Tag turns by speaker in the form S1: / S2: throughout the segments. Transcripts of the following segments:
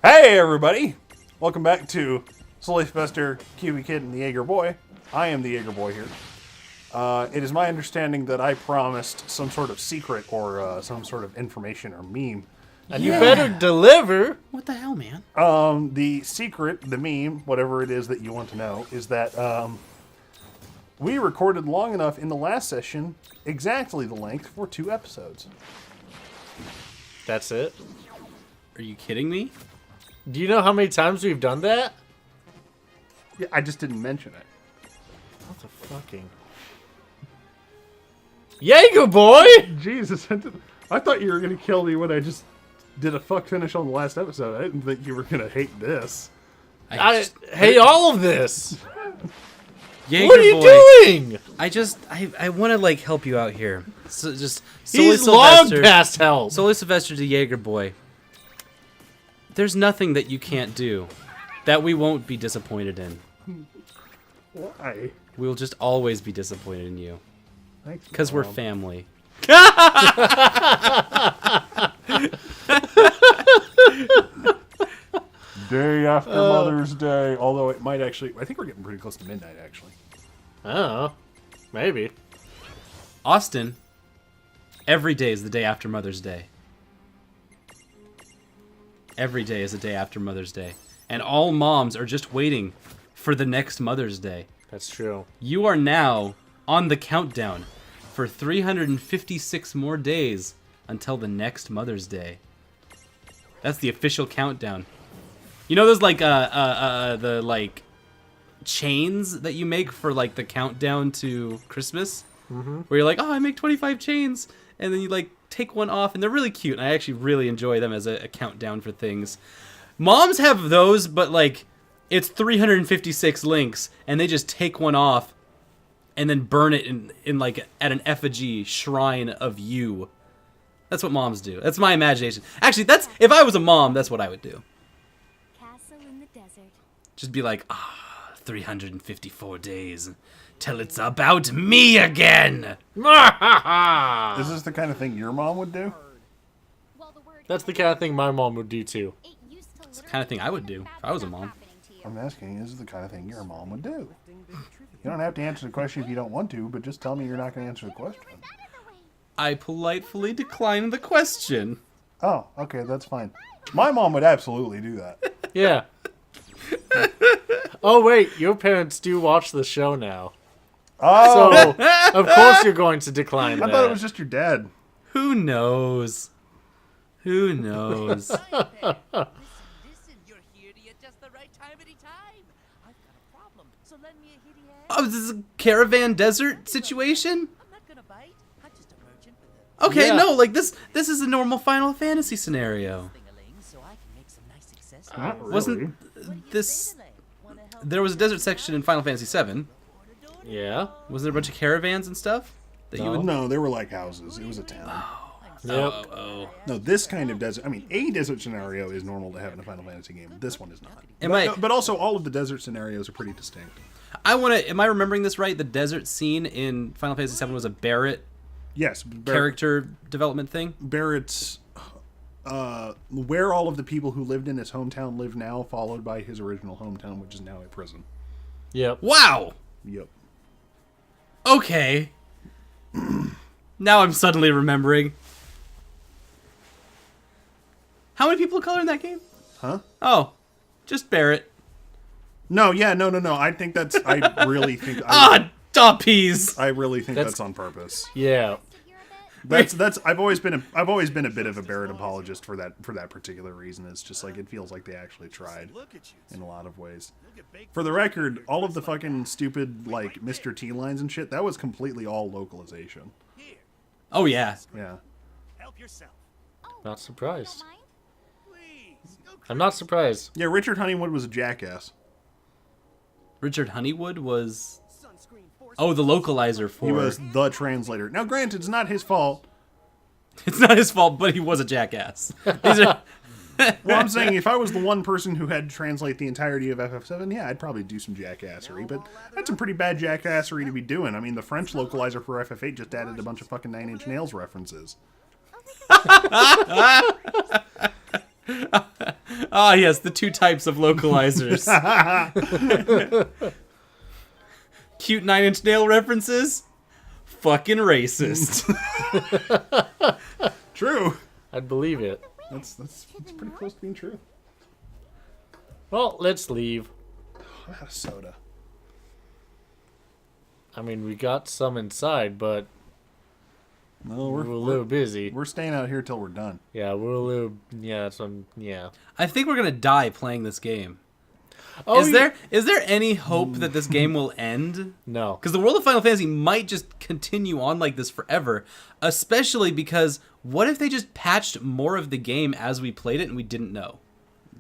S1: Hey everybody! Welcome back to Slowly Sylvester, Kiwi Kid, and the Jaeger Boy. I am the Jaeger Boy here. It is my understanding that I promised some sort of secret or some sort of information or meme.
S2: And you better deliver.
S3: What the hell, man?
S1: The secret, the meme, whatever it is that you want to know, is that we recorded long enough in the last session, exactly the length for 2 episodes.
S2: That's it.
S3: Are you kidding me?
S2: Do you know how many times we've done that?
S1: Yeah, I just didn't mention it.
S2: What the fucking... Jaeger boy!
S1: Jesus, I thought you were going to kill me when I just did a fuck finish on the last episode. I didn't think you were going to hate this.
S2: I hate all of this.
S3: Jaeger
S2: What are you
S3: boy,
S2: doing?
S3: I want to like help you out here. So just
S2: He's long past help.
S3: Solely Sylvester to Jaeger boy. There's nothing that you can't do that we won't be disappointed in.
S1: Why?
S3: We'll just always be disappointed in you.
S1: Thanks,
S3: Because we're
S1: Mom.
S3: family.
S1: Day after Mother's Day. Although it might actually... I think we're getting pretty close to midnight, actually.
S2: I don't know. Maybe.
S3: Austin, every day is the day after Mother's Day. Every day is the day after Mother's Day. And all moms are just waiting for the next Mother's Day.
S2: That's true.
S3: You are now on the countdown for 356 more days until the next Mother's Day. That's the official countdown. You know those like the like chains that you make for like the countdown to Christmas? Mm-hmm. Where you're like, oh, I make 25 chains, and then you like take one off, and they're really cute, and I actually really enjoy them as a countdown for things. Moms have those, but like it's 356 links, and they just take one off and then burn it in like at an effigy shrine of you. That's what moms do. That's my imagination. Actually, that's if I was a mom, that's what I would do.
S4: Castle in the desert.
S3: Just be like, 354 days till it's about me again.
S1: Is this the kind of thing your mom would do?
S4: Well, the word
S2: That's the kind of thing my mom would do too.
S4: it used to
S3: It's the kind of thing I would do if I was a mom.
S1: I'm asking, is this the kind of thing your mom would do? You don't have to answer the question if you don't want to, but just tell me you're not going to answer the question.
S3: I politely decline the question.
S1: Oh, okay, that's fine. My mom would absolutely do that.
S2: Yeah. Oh wait, your parents do watch the show now.
S1: Oh,
S2: So, of course you're going to decline that.
S1: I thought it was just your dad.
S3: Who knows? Who knows?
S5: Listen, you're here at just the right time any time. I've got a problem, so lend me a hitty hand.
S3: Oh, this is a caravan desert situation?
S5: I'm not gonna bite. I'm just a merchant with a
S3: Okay,
S2: Yeah.
S3: no, like this is a normal Final Fantasy scenario.
S5: thing-a-ling, so I can make some nice accessories.
S1: Not really.
S3: Wasn't this... There was a desert section in Final Fantasy VII.
S2: Yeah.
S3: Was there a bunch of caravans and stuff? That you would...
S1: No, they were like houses. It was a town.
S2: Yep.
S1: No, this kind of desert. I mean, a desert scenario is normal to have in a Final Fantasy game. This one is not.
S3: Am
S1: but,
S3: I-
S1: but also, all of the desert scenarios are pretty distinct.
S3: Am I remembering this right? The desert scene in Final Fantasy VII was a Barrett
S1: Yes,
S3: character development thing?
S1: Barrett's where all of the people who lived in his hometown live now, followed by his original hometown, which is now a prison.
S2: Yep.
S3: Wow!
S1: Yep.
S3: Okay. Now I'm suddenly remembering. How many people of color in that game?
S1: Huh?
S3: Oh, just Barrett.
S1: No, yeah, no. I think that's. I really think.
S3: Doppies!
S1: I really think
S2: That's-
S1: that's on purpose.
S2: Yeah.
S1: That's. I've always been a bit of a Barrett apologist for that particular reason. It's just like it feels like they actually tried in a lot of ways. For the record, all of the fucking stupid like Mr. T lines and shit, that was completely all localization.
S3: Oh, yeah.
S1: Yeah.
S5: Help yourself.
S2: Not surprised.
S4: Mind?
S5: Please. No
S2: I'm not surprised.
S1: Yeah, Richard Honeywood was a jackass.
S3: Richard Honeywood was...
S5: sunscreen force.
S3: Oh, the localizer for...
S1: He was the translator. Now, granted, it's not his fault.
S3: It's not his fault, but he was a jackass. These are...
S1: Well, I'm saying if I was the one person who had to translate the entirety of FF7, yeah, I'd probably do some jackassery, but that's some pretty bad jackassery to be doing. I mean, the French localizer for FF8 just added a bunch of fucking Nine Inch Nails references.
S3: Ah, yes, the two types of localizers. Cute 9 Inch Nail references? Fucking racist.
S1: True.
S2: I'd believe it.
S1: That's pretty close to being true.
S2: Well, let's leave.
S1: I had a soda.
S2: I mean, we got some inside, but
S1: No,
S2: we're a little busy.
S1: we're staying out here till we're done.
S2: Yeah, we're a little. Yeah, some. Yeah.
S3: I think we're gonna die playing this game.
S2: Oh,
S3: Is there any hope that this game will end?
S2: No.
S3: Because the world of Final Fantasy might just continue on like this forever. Especially what if they just patched more of the game as we played it and we didn't know?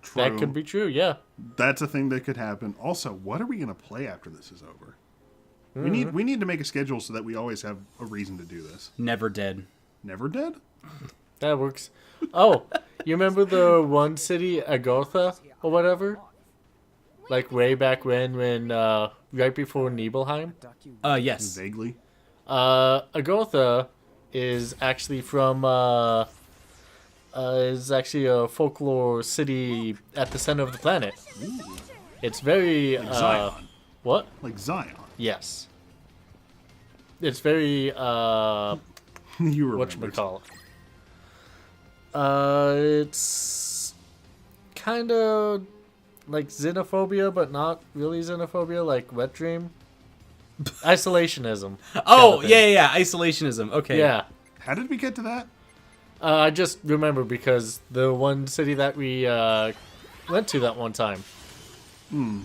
S1: True.
S2: That could be true. Yeah.
S1: That's a thing that could happen. Also, what are we gonna play after this is over? We need to make a schedule so that we always have a reason to do this.
S3: Never dead.
S1: Never dead?
S2: That works. Oh, you remember the one city, Agotha, or whatever? Like way back when right before Nibelheim?
S3: Yes.
S1: Vaguely.
S2: Agotha is actually from, is actually a folklore city at the center of the planet. It's very,
S1: Like Zion.
S2: what?
S1: Like Zion.
S2: Yes. It's very,
S1: You remember.
S2: whatchamacallit. It's kind of like xenophobia, but not really xenophobia, like Wet Dream. Isolationism.
S3: Oh,
S2: kind of thing.
S3: yeah. Isolationism. Okay.
S2: Yeah.
S1: How did we get to that?
S2: I just remember because the one city that we went to that one time. And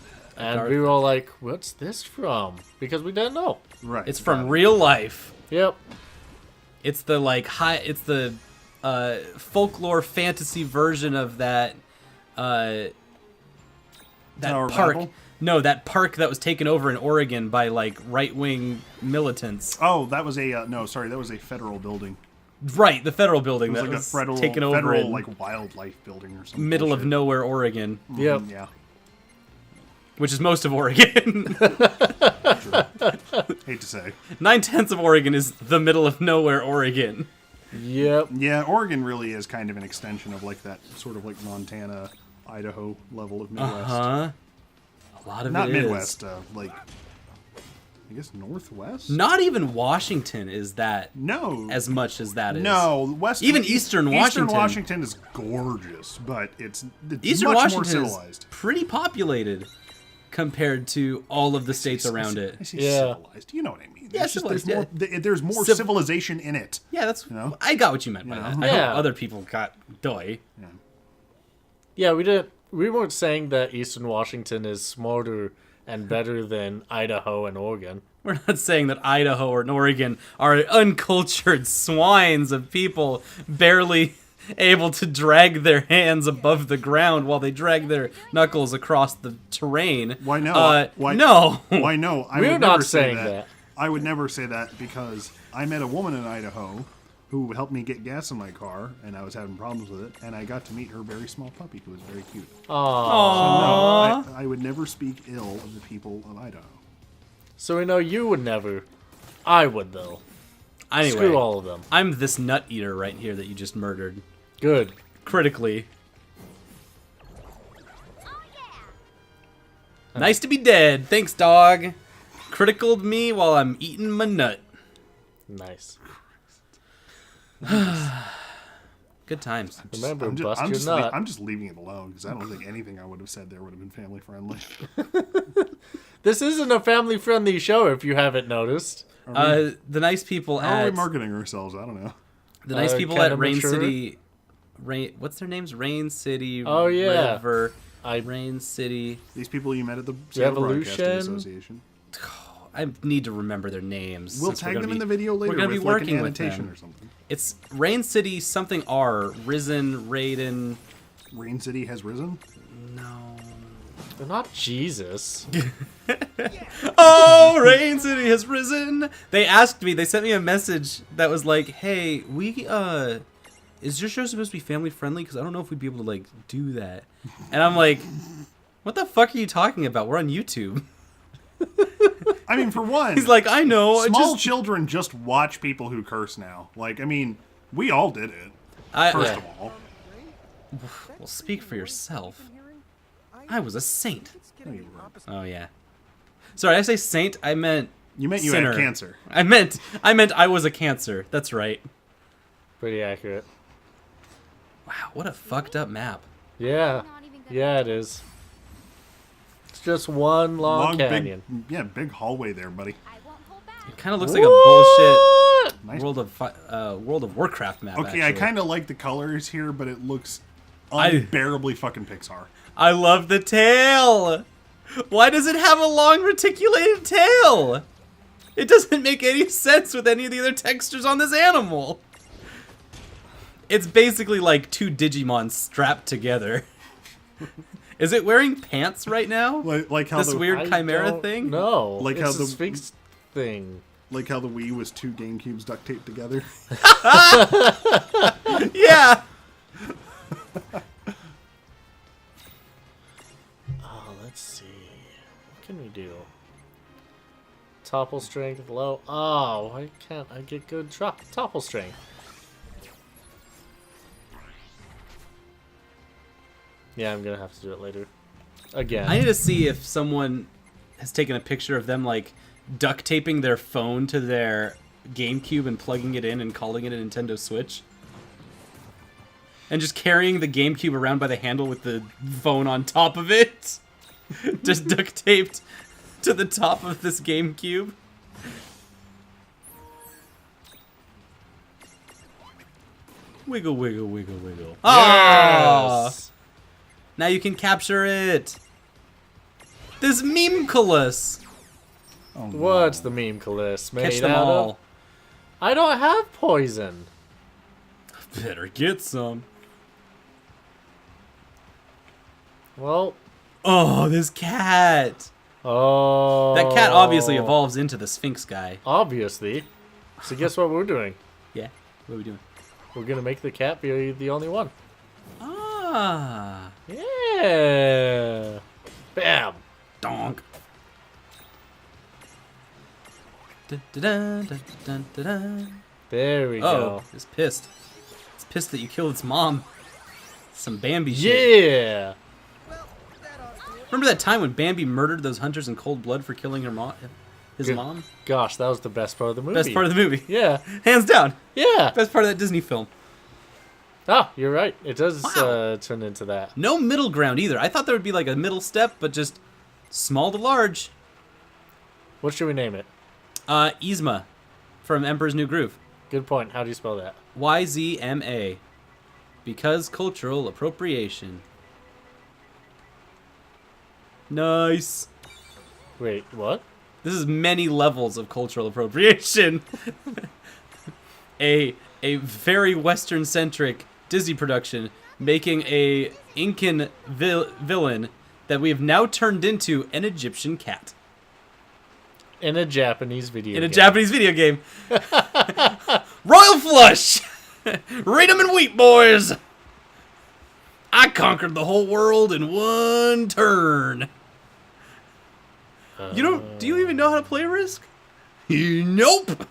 S2: we were all like, what's this from? Because we didn't know.
S1: Right.
S3: It's from real life.
S2: Yep.
S3: It's the it's the folklore fantasy version of that
S1: Tower of
S3: park.
S1: Babel?
S3: No, that park that was taken over in Oregon by like right-wing militants.
S1: Oh, that was a no. Sorry, that was a federal building.
S3: Right, the federal building
S1: It was
S3: that
S1: like a
S3: was
S1: federal,
S3: taken over
S1: federal
S3: in
S1: like wildlife building or something.
S3: middle of nowhere, Oregon,
S2: Yep.
S1: Yeah.
S3: which is most of Oregon.
S1: Hate to say.
S3: 9/10 of Oregon is the middle of nowhere, Oregon.
S2: Yep.
S1: Yeah, Oregon really is kind of an extension of like that sort of like Montana, Idaho level of Midwest.
S3: Huh? A lot of
S1: Not
S3: it is.
S1: Midwest, like I guess Northwest.
S3: Not even Washington is that
S1: No.
S3: as much as that is.
S1: No, West.
S3: Even Eastern Washington.
S1: Eastern Washington is gorgeous, but it's
S3: Eastern
S1: much more
S3: Washington is
S1: civilized.
S3: pretty populated compared to all of the states around it.
S1: I say
S2: Yeah.
S1: civilized. You know what I mean?
S3: Yeah,
S1: It's just, there's
S3: civilized,
S1: more. There's more
S3: Civ- civilization
S1: civilization in it.
S3: Yeah, that's.
S1: know?
S3: I got what you meant by
S1: You
S3: that.
S1: know?
S3: I
S2: Yeah.
S3: hope other people got doy.
S2: Yeah, we weren't saying that Eastern Washington is smarter and better than Idaho and Oregon.
S3: We're not saying that Idaho or Oregon are uncultured swines of people barely able to drag their hands above the ground while they drag their knuckles across the terrain.
S1: Why no? Why
S3: No.
S1: Why no? I
S2: We're
S1: would
S2: not
S1: never say
S2: saying that.
S1: I would never say that because I met a woman in Idaho who helped me get gas in my car, and I was having problems with it, and I got to meet her very small puppy who was very cute.
S2: Aww.
S3: Aww.
S1: No, I would never speak ill of the people of Idaho.
S2: So we know you would never. I would, though.
S3: Anyway,
S2: Screw all of them.
S3: I'm this nut eater right here that you just murdered.
S2: Good.
S3: Critically. Nice to be dead. Thanks, dog. Criticaled me while I'm eating my nut.
S2: Nice.
S3: Good times.
S2: Remember,
S1: I'm
S2: bust
S1: I'm
S2: your
S1: just,
S2: nut.
S1: I'm just leaving it alone because I don't think anything I would have said there would have been family friendly.
S2: This isn't a family-friendly show, if you haven't noticed.
S3: The nice people
S1: How are we
S3: at
S1: marketing ourselves? I don't know.
S3: the nice people
S2: kinda
S3: at Rain
S2: mature?
S3: City. What's their names? Rain City.
S2: Oh, yeah.
S3: River.
S2: I
S3: Rain City.
S1: These people you met at the Seattle Broadcasting
S2: Revolution?
S1: Association.
S3: I need to remember their names.
S1: We'll
S3: since we're
S1: tag
S3: gonna
S1: them in
S3: be-
S1: the video later
S3: We're gonna be
S1: with like
S3: working
S1: an
S3: with
S1: annotation
S3: them.
S1: or something.
S3: It's Rain City something R. Risen, Raiden.
S1: Rain City has risen.
S3: No.
S2: They're not Jesus.
S3: Oh, Rain City has risen. They asked me. They sent me a message that was like, "Hey, is your show supposed to be family friendly? Because I don't know if we'd be able to like do that." And I'm like, "What the fuck are you talking about? We're on YouTube."
S1: I mean, for one,
S3: He's like, "I know. I
S1: small
S3: just
S1: children just watch people who curse now. Like, I mean, we all did it.
S3: I,
S1: First
S2: Yeah.
S1: of all,
S3: Well, speak for yourself. I was a saint.
S1: No, you weren't.
S3: Oh yeah. Sorry, I say saint. I meant
S1: You meant you
S3: sinner.
S1: had cancer.
S3: I meant I was a cancer. That's right.
S2: Pretty accurate.
S3: Wow, what a fucked up map.
S2: Yeah.
S4: Not even gonna
S2: Yeah, it is. It's just one long canyon.
S1: big hallway there, buddy.
S4: I won't hold back.
S3: It kind of looks like a bullshit
S1: Nice.
S3: World of Warcraft map.
S1: Okay, I
S3: actually.
S1: kind of like the colors here, but it looks
S3: I-
S1: unbearably fucking Pixar.
S3: I love the tail. Why does it have a long reticulated tail? It doesn't make any sense with any of the other textures on this animal. It's basically like two Digimon strapped together. Is it wearing pants right now?
S1: Like how
S3: This
S1: the
S3: weird chimera thing?
S2: No.
S1: Like
S2: It's
S1: how
S2: a
S1: the-
S2: Sphinx thing.
S1: like how the Wii was 2 GameCubes duct taped together.
S3: Yeah.
S2: Oh, let's see. What can we do? Topple strength low. Oh, why can't I get good topple strength? Yeah, I'm gonna have to do it later. Again.
S3: I need to see if someone has taken a picture of them like duct taping their phone to their GameCube and plugging it in and calling it a Nintendo Switch. And just carrying the GameCube around by the handle with the phone on top of it. Just duct taped to the top of this GameCube. Wiggle, wiggle, wiggle, wiggle. Ah!
S2: Yes!
S3: Now you can capture it. This Meme-Colus.
S1: Oh, no.
S2: What's the meme Calis made
S3: Catch them
S2: out
S3: all.
S2: of? I don't have poison.
S3: Better get some.
S2: Well,
S3: Oh, this cat.
S2: oh.
S3: That cat obviously evolves into the Sphinx guy.
S2: Obviously. So guess what we're doing?
S3: Yeah. What are we doing?
S2: We're gonna make the cat be the only one.
S3: Ah.
S2: Yeah. Bam.
S3: Donk. Dun, dun, dun, dun, dun, dun, dun.
S2: There we
S3: Oh,
S2: go.
S3: it's pissed. It's pissed that you killed its mom. Some Bambi shit.
S2: Yeah.
S3: Remember that time when Bambi murdered those hunters in cold blood for killing her mom? His
S2: Good.
S3: mom?
S2: Gosh, that was the best part of the movie.
S3: Best part of the movie.
S2: Yeah.
S3: Hands down.
S2: Yeah.
S3: Best part of that Disney film.
S2: Oh, you're right. It does
S3: Wow.
S2: turn into that.
S3: No middle ground either. I thought there would be like a middle step, but just small to large.
S2: What should we name it?
S3: Yzma from Emperor's New Groove.
S2: Good point. How do you spell that?
S3: YZMA. Because cultural appropriation. Nice.
S2: Wait, what?
S3: This is many levels of cultural appropriation. a very Western centric Disney production making a Incan villain that we have now turned into an Egyptian cat.
S2: In a Japanese video
S3: In a
S2: game.
S3: Japanese video game. Royal Flush! Read 'em and weep, boys! I conquered the whole world in one turn. Do you even know how to play Risk? Nope!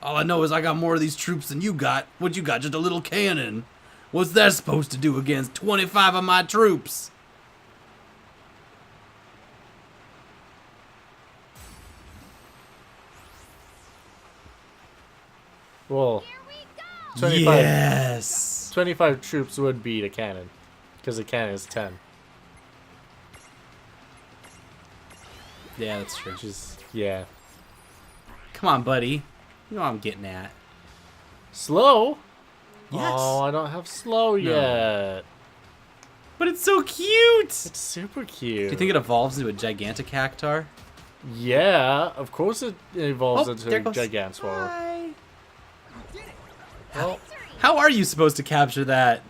S3: All I know is I got more of these troops than you got. What you got, just a little cannon? What's that supposed to do against 25 of my troops?
S2: Well,
S4: Here we go.
S2: 25,
S3: Yes!
S2: 25 troops would beat a cannon. Because a cannon is 10.
S3: Yeah, that's true.
S2: Which is, yeah.
S3: Come on, buddy. You know what I'm getting at.
S2: Slow?
S3: Yes.
S2: Oh, I don't have slow yet.
S3: But it's so cute!
S2: It's super cute.
S3: Do you think it evolves into a gigantic cactar?
S2: Yeah, of course it evolves
S3: Oh,
S2: into
S3: there
S2: a
S3: goes-
S2: Gigantswallow.
S3: Hi.
S2: Well,
S3: How are you supposed to capture that?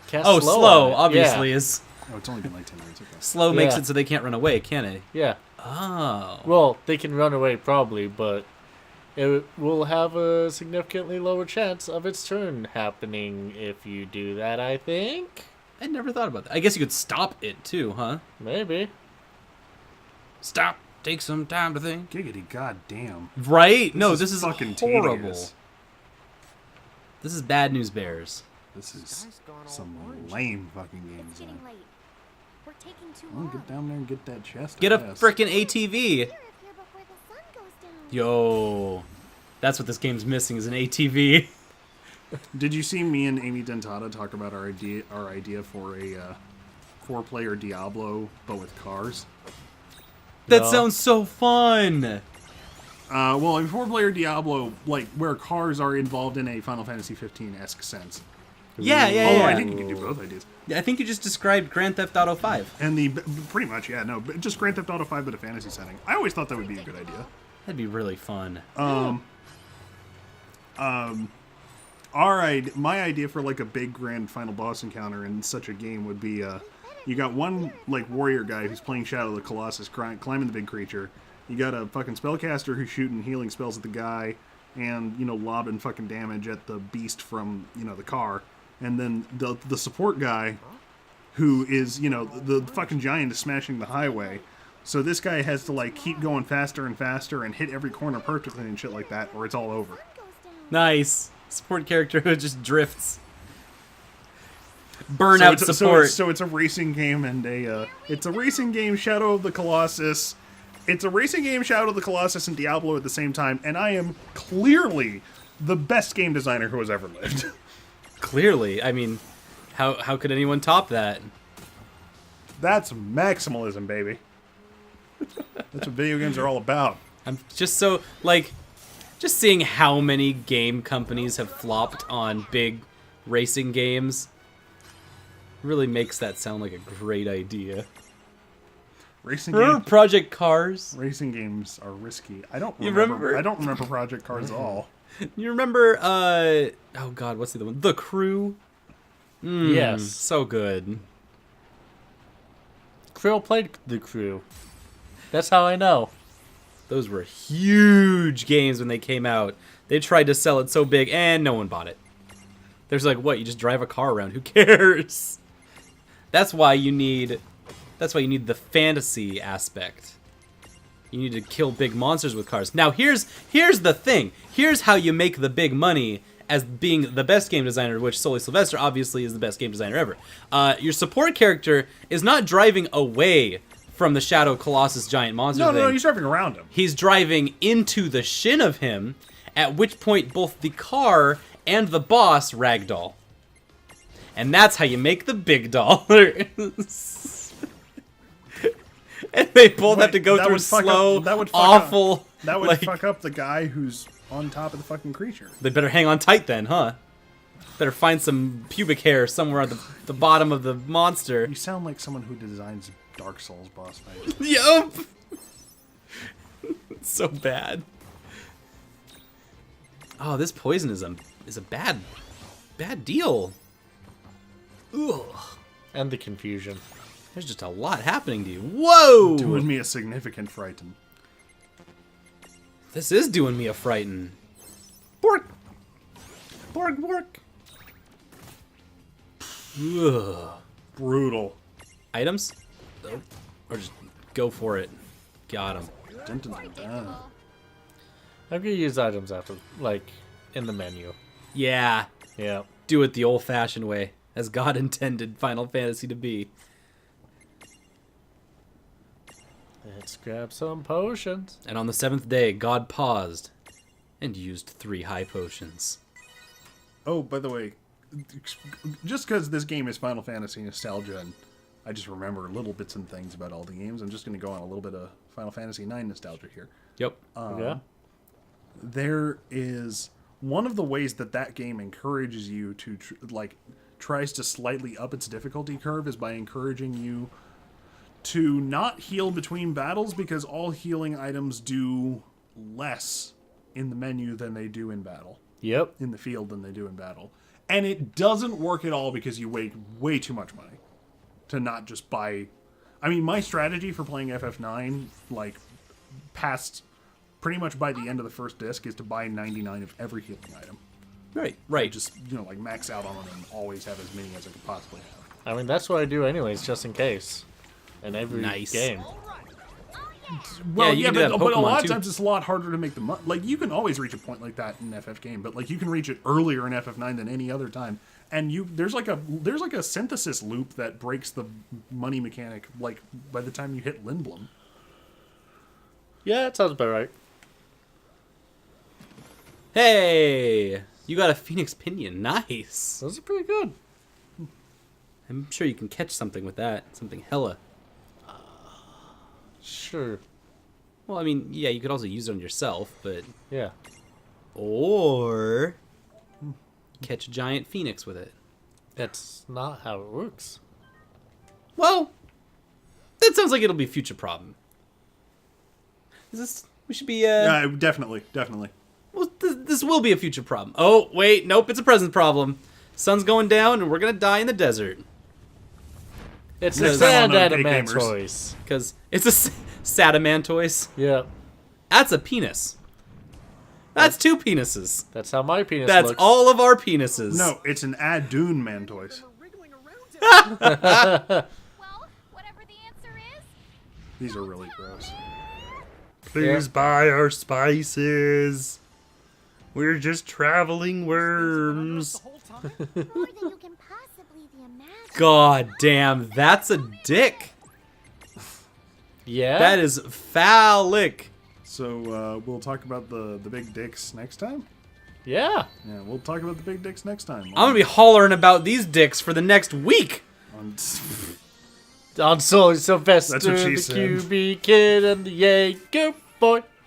S2: cast
S3: Oh, slow,
S2: on it.
S3: obviously,
S2: Yeah.
S3: is
S1: Oh, it's only been like 10 minutes. Okay.
S3: slow makes
S2: Yeah.
S3: it so they can't run away, can it?
S2: Yeah.
S3: Oh.
S2: Well, they can run away probably, but it will have a significantly lower chance of its turn happening if you do that, I think.
S3: I never thought about that. I guess you could stop it too, huh?
S2: Maybe.
S3: Stop. Take some time to think.
S1: Giggity goddamn.
S3: Right? No, this is
S1: fucking
S3: horrible.
S1: tedious.
S3: This is bad news bears.
S1: This is some lame fucking game
S4: It's
S1: design.
S4: getting late. We're taking too
S1: I'll
S4: long.
S1: get down there and get that chest.
S3: Get
S1: I
S3: a
S1: guess.
S3: frickin' ATV.
S4: We're here before the sun goes down.
S3: Yo, that's what this game's missing is an ATV.
S1: Did you see me and Amy Dentata talk about our idea for a 4-player Diablo, but with cars?
S3: That
S2: No.
S3: sounds so fun.
S1: Well, a 4-player Diablo, like where cars are involved in a Final Fantasy 15-esque sense.
S3: Yeah, yeah,
S1: Although
S3: yeah.
S1: I think you can do both ideas.
S3: I think you just described Grand Theft Auto 5.
S1: And pretty much, yeah, no, but just Grand Theft Auto 5 but a fantasy setting. I always thought that would be a good idea.
S3: That'd be really fun.
S1: My idea for like a big grand final boss encounter in such a game would be you got one like warrior guy who's playing Shadow of the Colossus climbing the big creature. You got a fucking spellcaster who's shooting healing spells at the guy and, you know, lobbing fucking damage at the beast from, you know, the car. And then the support guy who is, you know, the fucking giant is smashing the highway. So this guy has to like keep going faster and faster and hit every corner perfectly and shit like that, or it's all over.
S3: Nice. Support character who just drifts. Burnout support.
S1: So it's a racing game and it's a racing game Shadow of the Colossus. It's a racing game Shadow of the Colossus and Diablo at the same time, and I am clearly the best game designer who has ever lived.
S3: Clearly. I mean, how could anyone top that?
S1: That's maximalism, baby. That's what video games are all about.
S3: I'm just so, like, just seeing how many game companies have flopped on big racing games really makes that sound like a great idea. Remember Project Cars?
S1: Racing games are risky. I don't
S3: You
S1: remember.
S3: remember?
S1: I don't remember Project Cars at all.
S3: You remember, oh god, what's the other one? The Crew?
S2: Yes.
S3: So good.
S2: Krill played the Crew. That's how I know.
S3: Those were huge games when they came out. They tried to sell it so big, and no one bought it. There's like, what? You just drive a car around. Who cares? That's why you need the fantasy aspect. You need to kill big monsters with cars. Now, here's the thing. Here's how you make the big money as being the best game designer, which Sully Sylvester obviously is the best game designer ever. Your support character is not driving away from the Shadow Colossus giant monster thing.
S1: No, he's driving around him.
S3: He's driving into the shin of him, at which point both the car and the boss ragdoll. And that's how you make the big dollars. And they both have to go through slow, awful...
S1: That would
S3: like,
S1: fuck up the guy who's on top of the fucking creature.
S3: They better hang on tight then, huh? Better find some pubic hair somewhere at the bottom of the monster.
S1: You sound like someone who designs Dark Souls boss fights.
S3: Yup! So bad. Oh, this poison is a bad deal. Ugh.
S2: And the confusion.
S3: There's just a lot happening to you. Whoa!
S1: Doing me a significant frighten.
S3: This is doing me a frighten. Bork! Bork, bork! Ugh.
S1: Brutal.
S3: Items? Oh, or just go for it. Got him.
S1: Dun, dun, dun, dun.
S2: I'm gonna use items after, like, in the menu.
S3: Yeah.
S2: Yeah.
S3: Do it the old-fashioned way, as God intended Final Fantasy to be.
S2: Let's grab some potions.
S3: And on the 7th day, God paused and used 3 high potions.
S1: Oh, by the way, just because this game is Final Fantasy nostalgia, and I just remember little bits and things about all the games, I'm just going to go on a little bit of Final Fantasy IX nostalgia here.
S3: Yep.
S2: Yeah.
S1: There is one of the ways that game encourages you to tries to slightly up its difficulty curve is by encouraging you to not heal between battles, because all healing items do less in the menu than they do in battle.
S2: Yep.
S1: In the field than they do in battle. And it doesn't work at all because you waste way too much money to not just buy. I mean, my strategy for playing FF9, like, past pretty much by the end of the first disc, is to buy 99 of every healing item.
S3: Right.
S1: Just, like, max out on them and always have as many as I could possibly have.
S2: I mean, that's what I do anyways, just in case. In every
S3: Nice.
S2: game.
S1: Well,
S3: you can do that in
S1: but a lot
S3: Pokemon,
S1: of
S3: too.
S1: times it's a lot harder to make the like, you can always reach a point like that in FF game, but like, you can reach it earlier in FF9 than any other time, and there's like a synthesis loop that breaks the money mechanic. Like by the time you hit Lindblom.
S2: Yeah, that sounds about right.
S3: Hey, you got a Phoenix Pinion. Nice.
S2: Those are pretty good.
S3: I'm sure you can catch something with that. Something hella.
S2: Sure.
S3: Well, I mean, yeah, you could also use it on yourself, but
S2: Yeah.
S3: or catch a giant phoenix with it.
S2: That's not how it works.
S3: Well, that sounds like it'll be a future problem. We should be
S1: Yeah, definitely.
S3: well, this will be a future problem. Oh, wait, nope, it's a present problem. Sun's going down and we're going to die in the desert
S2: It's
S1: Next
S2: a
S1: time
S2: sand
S1: on Okay Gamers.
S2: adamantoise.
S3: cuz it's a Sadamantoise.
S2: Yeah.
S3: That's a penis. That's two penises.
S2: That's how my penis
S3: That's
S2: looks.
S3: all of our penises.
S1: No, it's an Adun Mantoise.
S4: Well, whatever the answer is,
S1: These are really gross.
S2: Please
S1: buy our spices. We're just traveling worms.
S4: more than you can possibly imagine.
S3: God damn, that's a dick.
S2: Yeah.
S3: That is phallic.
S1: So we'll talk about the big dicks next time.
S2: Yeah.
S1: Yeah, we'll talk about the big dicks next time.
S3: I'm going to be hollering about these dicks for the next week.
S1: On
S2: On Soul Sylvester,
S1: That's what she
S2: the
S1: said.
S2: QB kid, and the Jaeger boy.